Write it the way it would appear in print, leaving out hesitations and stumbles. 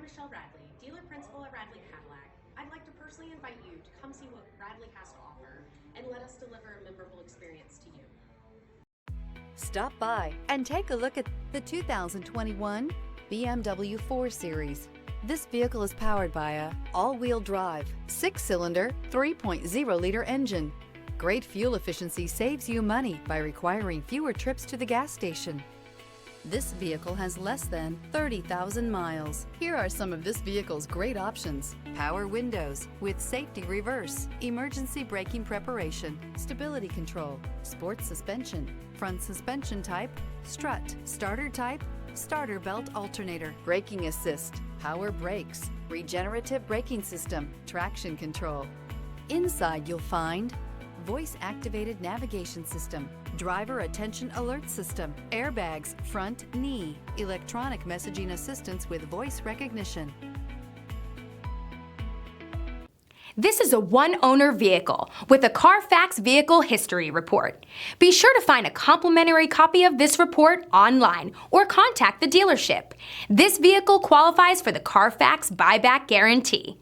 Michelle Radley, dealer principal at Radley Cadillac. I'd like to personally invite you to come see what Radley has to offer and let us deliver a memorable experience to you. Stop by and take a look at the 2021 BMW 4 Series. This vehicle is powered by a all-wheel drive, 6-cylinder, 3.0-liter engine. Great fuel efficiency saves you money by requiring fewer trips to the gas station. This vehicle has less than 30,000 miles. Here are some of this vehicle's great options: power windows with safety reverse, emergency braking preparation, stability control, sports suspension, front suspension type, strut, starter type, starter belt alternator, braking assist, power brakes, regenerative braking system, traction control. Inside you'll find voice-activated navigation system, driver attention alert system, airbags, front knee, electronic messaging assistance with voice recognition. This is a one-owner vehicle with a Carfax Vehicle History Report. Be sure to find a complimentary copy of this report online or contact the dealership. This vehicle qualifies for the Carfax Buyback Guarantee.